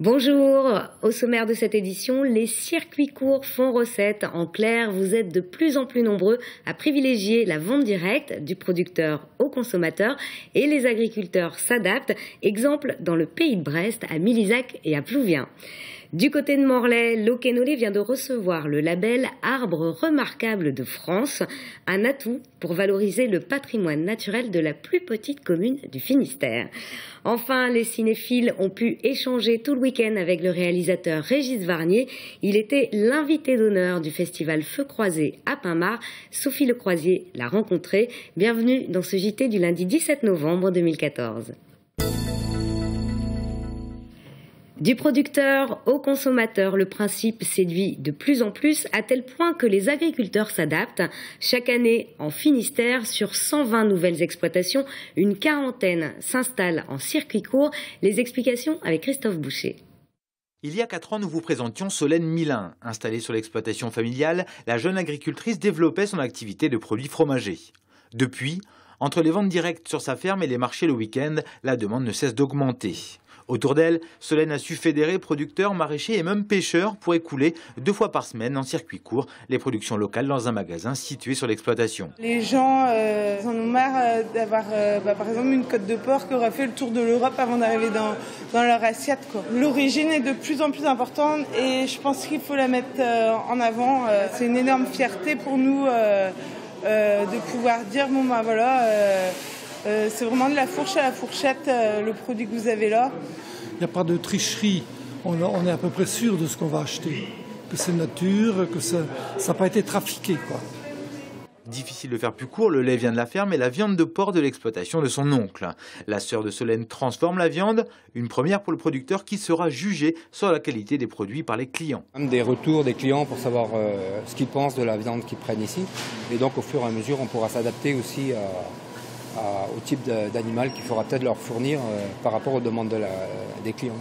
Bonjour, au sommaire de cette édition, les circuits courts font recette. En clair, vous êtes de plus en plus nombreux à privilégier la vente directe du producteur au consommateur et les agriculteurs s'adaptent. Exemple dans le pays de Brest, à Milizac et à Plouvien. Du côté de Morlaix, l'Auquénolé vient de recevoir le label Arbre remarquable de France, un atout pour valoriser le patrimoine naturel de la plus petite commune du Finistère. Enfin, les cinéphiles ont pu échanger tout le week-end avec le réalisateur Régis Varnier. Il était l'invité d'honneur du festival Feu Croisé à Pinmar. Sophie Lecroisier l'a rencontré. Bienvenue dans ce JT du lundi 17 novembre 2014. Du producteur au consommateur, le principe séduit de plus en plus à tel point que les agriculteurs s'adaptent. Chaque année, en Finistère, sur 120 nouvelles exploitations, une quarantaine s'installent en circuit court. Les explications avec Christophe Boucher. Il y a 4 ans, nous vous présentions Solène Milin. Installée sur l'exploitation familiale, la jeune agricultrice développait son activité de produits fromagers. Depuis, entre les ventes directes sur sa ferme et les marchés le week-end, la demande ne cesse d'augmenter. Autour d'elle, Solène a su fédérer producteurs, maraîchers et même pêcheurs pour écouler 2 fois par semaine en circuit court les productions locales dans un magasin situé sur l'exploitation. Les gens en ont marre d'avoir par exemple une côte de porc qui aura fait le tour de l'Europe avant d'arriver dans leur assiette. L'origine est de plus en plus importante et je pense qu'il faut la mettre en avant. C'est une énorme fierté pour nous de pouvoir dire bon ben voilà. C'est vraiment de la fourche à la fourchette, le produit que vous avez là. Il n'y a pas de tricherie. On est à peu près sûr de ce qu'on va acheter. Que c'est nature, que ça n'a pas été trafiqué, quoi. Difficile de faire plus court, le lait vient de la ferme et la viande de porc de l'exploitation de son oncle. La sœur de Solène transforme la viande, une première pour le producteur qui sera jugé sur la qualité des produits par les clients. Des retours des clients pour savoir ce qu'ils pensent de la viande qu'ils prennent ici. Et donc au fur et à mesure, on pourra s'adapter aussi au type d'animal qu'il faudra peut-être leur fournir par rapport aux demandes des clients.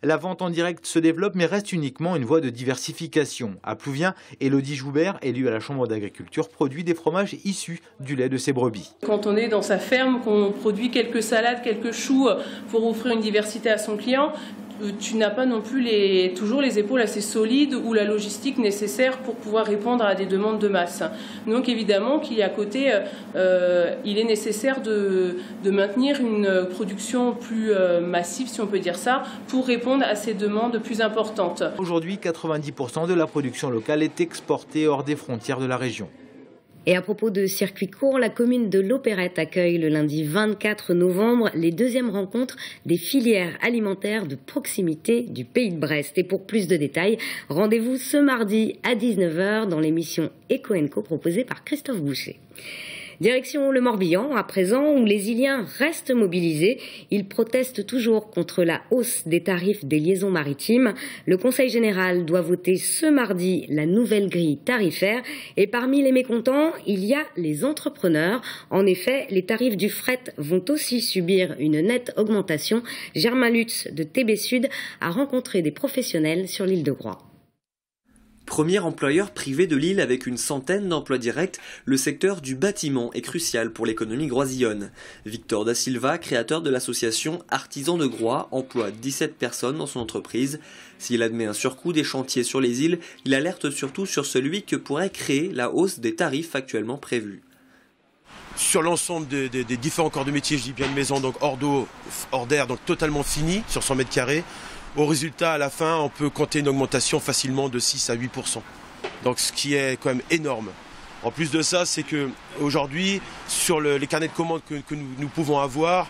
La vente en direct se développe mais reste uniquement une voie de diversification. À Plouvien, Élodie Joubert, élue à la Chambre d'agriculture, produit des fromages issus du lait de ses brebis. Quand on est dans sa ferme, qu'on produit quelques salades, quelques choux pour offrir une diversité à son client, tu n'as pas non plus toujours les épaules assez solides ou la logistique nécessaire pour pouvoir répondre à des demandes de masse. Donc évidemment qu'il y a à côté, il est nécessaire de maintenir une production plus massive, si on peut dire ça, pour répondre à ces demandes plus importantes. Aujourd'hui, 90% de la production locale est exportée hors des frontières de la région. Et à propos de circuits courts, la commune de l'Opérette accueille le lundi 24 novembre les 2e rencontres des filières alimentaires de proximité du pays de Brest. Et pour plus de détails, rendez-vous ce mardi à 19h dans l'émission Eco & Co proposée par Christophe Boucher. Direction le Morbihan, à présent, où les Iliens restent mobilisés. Ils protestent toujours contre la hausse des tarifs des liaisons maritimes. Le Conseil général doit voter ce mardi la nouvelle grille tarifaire. Et parmi les mécontents, il y a les entrepreneurs. En effet, les tarifs du fret vont aussi subir une nette augmentation. Germain Lutz de TB Sud a rencontré des professionnels sur l'île de Groix. Premier employeur privé de l'île avec une centaine d'emplois directs, le secteur du bâtiment est crucial pour l'économie groisillonne. Victor Da Silva, créateur de l'association Artisans de Groix, emploie 17 personnes dans son entreprise. S'il admet un surcoût des chantiers sur les îles, il alerte surtout sur celui que pourrait créer la hausse des tarifs actuellement prévus. Sur l'ensemble des différents corps de métier, je dis bien de maison, donc hors d'eau, hors d'air, donc totalement fini sur 100 mètres carrés. Au résultat, à la fin, on peut compter une augmentation facilement de 6 à 8%. Donc ce qui est quand même énorme. En plus de ça, c'est qu'aujourd'hui, sur les carnets de commandes que nous pouvons avoir,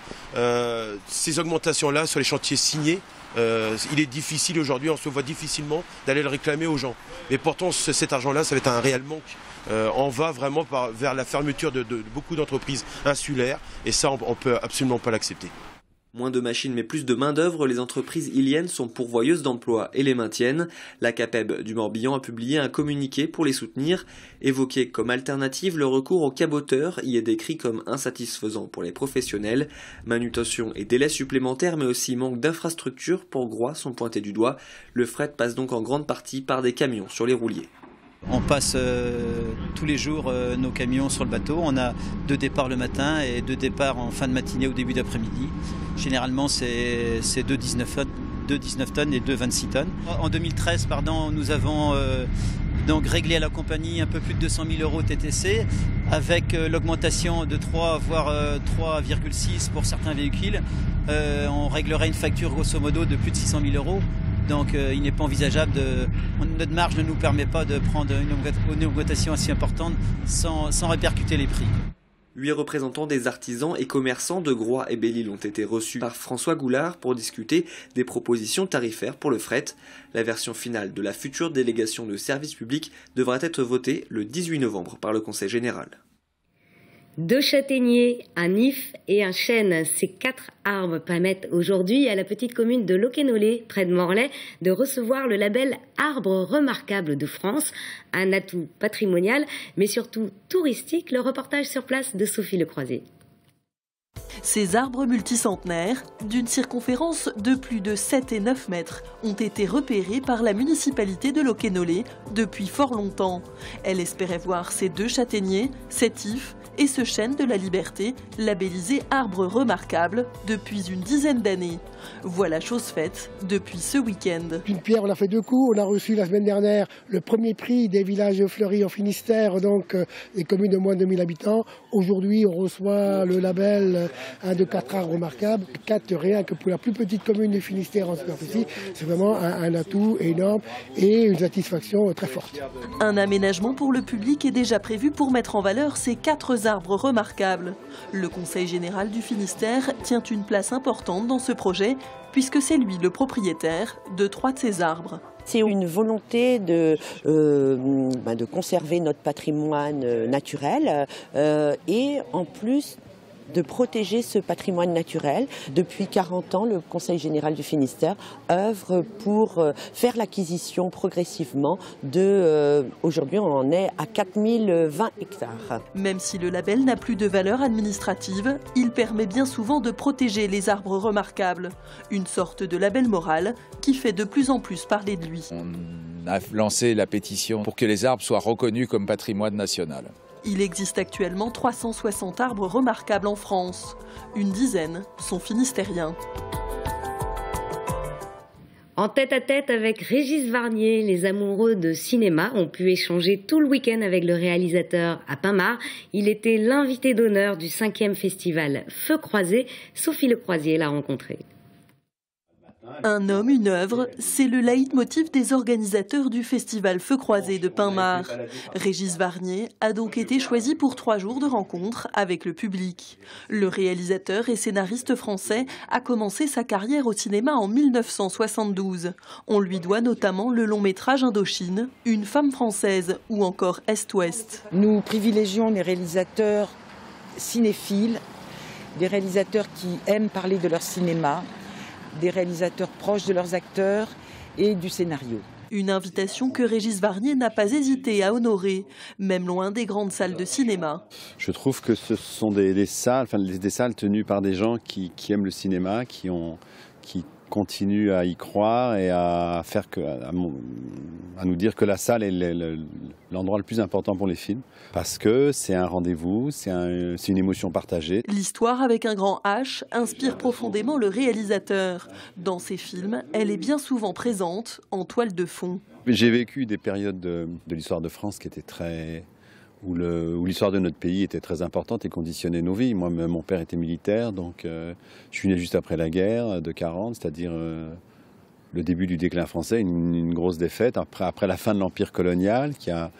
ces augmentations-là sur les chantiers signés, il est difficile aujourd'hui, on se voit difficilement d'aller le réclamer aux gens. Mais pourtant, cet argent-là, ça va être un réel manque. On va vraiment vers la fermeture de beaucoup d'entreprises insulaires et ça, on ne peut absolument pas l'accepter. Moins de machines mais plus de main-d'œuvre, les entreprises iliennes sont pourvoyeuses d'emplois et les maintiennent. La CAPEB du Morbihan a publié un communiqué pour les soutenir. Évoqué comme alternative, le recours aux caboteurs y est décrit comme insatisfaisant pour les professionnels. Manutention et délais supplémentaires mais aussi manque d'infrastructures pour Groix sont pointés du doigt. Le fret passe donc en grande partie par des camions sur les rouliers. On passe tous les jours nos camions sur le bateau. On a 2 départs le matin et 2 départs en fin de matinée ou début d'après-midi. Généralement, c'est 2 19 tonnes et 2 26 tonnes. En 2013, nous avons donc réglé à la compagnie un peu plus de 200 000 € TTC avec l'augmentation de 3 voire 3,6 pour certains véhicules. On réglerait une facture grosso modo de plus de 600 000 €. Donc il n'est pas envisageable notre marge ne nous permet pas de prendre une augmentation assez importante sans répercuter les prix. 8 représentants des artisans et commerçants de Groix et Belle-Île ont été reçus par François Goulard pour discuter des propositions tarifaires pour le fret. La version finale de la future délégation de service public devra être votée le 18 novembre par le Conseil général. 2 châtaigniers, un if et un chêne. Ces 4 arbres permettent aujourd'hui à la petite commune de Locquenolé, près de Morlaix, de recevoir le label Arbre remarquable de France. Un atout patrimonial, mais surtout touristique. Le reportage sur place de Sophie Lecroisier. Ces arbres multicentenaires, d'une circonférence de plus de 7 et 9 mètres, ont été repérés par la municipalité de Locquenolé depuis fort longtemps. Elle espérait voir ces 2 châtaigniers, cet if et ce chêne de la Liberté, labellisé arbre remarquable depuis une dizaine d'années. Voilà chose faite depuis ce week-end. Une pierre, on a fait 2 coups. On a reçu la semaine dernière le premier prix des villages fleuris au Finistère, donc des communes de moins de 2000 habitants. Aujourd'hui, on reçoit le label un de 4 arbres remarquables. 4 rien que pour la plus petite commune du Finistère en superficie. C'est vraiment un atout énorme et une satisfaction très forte. Un aménagement pour le public est déjà prévu pour mettre en valeur ces 4 arbres remarquables. Le Conseil général du Finistère tient une place importante dans ce projet, puisque c'est lui le propriétaire de 3 de ces arbres. C'est une volonté de conserver notre patrimoine naturel et en plus de protéger ce patrimoine naturel. Depuis 40 ans, le Conseil général du Finistère œuvre pour faire l'acquisition progressivement aujourd'hui on en est à 4020 hectares. Même si le label n'a plus de valeur administrative, il permet bien souvent de protéger les arbres remarquables. Une sorte de label moral qui fait de plus en plus parler de lui. On a lancé la pétition pour que les arbres soient reconnus comme patrimoine national. Il existe actuellement 360 arbres remarquables en France. Une dizaine sont finistériens. En tête-à-tête avec Régis Varnier, les amoureux de cinéma ont pu échanger tout le week-end avec le réalisateur à Pin-Mare. Il était l'invité d'honneur du 5e festival Feu Croisé. Sophie Lecroisier l'a rencontré. Un homme, une œuvre, c'est le leitmotiv des organisateurs du festival Feu Croisé de Pin-Mare. Régis Varnier a donc été choisi pour 3 jours de rencontres avec le public. Le réalisateur et scénariste français a commencé sa carrière au cinéma en 1972. On lui doit notamment le long métrage Indochine, Une femme française ou encore Est-Ouest. Nous privilégions les réalisateurs cinéphiles, des réalisateurs qui aiment parler de leur cinéma, des réalisateurs proches de leurs acteurs et du scénario. Une invitation que Régis Varnier n'a pas hésité à honorer, même loin des grandes salles de cinéma. Je trouve que ce sont des salles tenues par des gens qui aiment le cinéma, qui continuent à y croire et à nous dire que la salle est l'endroit le plus important pour les films. Parce que c'est un rendez-vous, c'est une émotion partagée. L'histoire avec un grand H inspire profondément le réalisateur. Dans ses films, elle est bien souvent présente en toile de fond. J'ai vécu des périodes de l'histoire de France qui étaient où l'histoire de notre pays était très importante et conditionnait nos vies. Moi, mon père était militaire, donc je suis né juste après la guerre de 40, c'est-à-dire le début du déclin français, une grosse défaite, après la fin de l'empire colonial qui a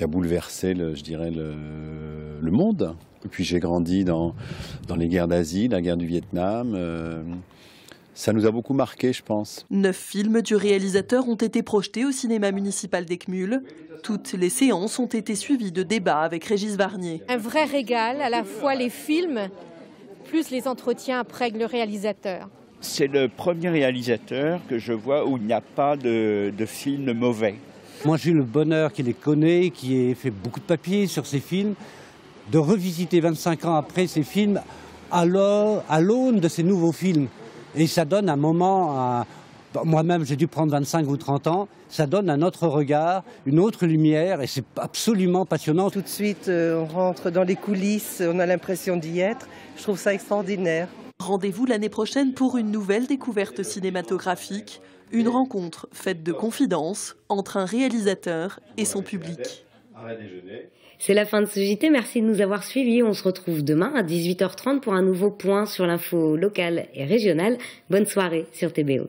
bouleversé, le monde. Et puis j'ai grandi dans les guerres d'Asie, la guerre du Vietnam. Ça nous a beaucoup marqué, je pense. 9 films du réalisateur ont été projetés au cinéma municipal d'Eckmühl. Toutes les séances ont été suivies de débats avec Régis Varnier. Un vrai régal, à la fois les films plus les entretiens après avec le réalisateur. C'est le premier réalisateur que je vois où il n'y a pas de film mauvais. Moi j'ai eu le bonheur qui les connaît, qui ait fait beaucoup de papiers sur ces films, de revisiter 25 ans après ces films à l'aune de ces nouveaux films. Et ça donne un moment, moi-même j'ai dû prendre 25 ou 30 ans, ça donne un autre regard, une autre lumière et c'est absolument passionnant. Tout de suite on rentre dans les coulisses, on a l'impression d'y être, je trouve ça extraordinaire. Rendez-vous l'année prochaine pour une nouvelle découverte cinématographique, une rencontre faite de confidences entre un réalisateur et son public. C'est la fin de ce JT, merci de nous avoir suivis. On se retrouve demain à 18h30 pour un nouveau point sur l'info locale et régionale. Bonne soirée sur TBO.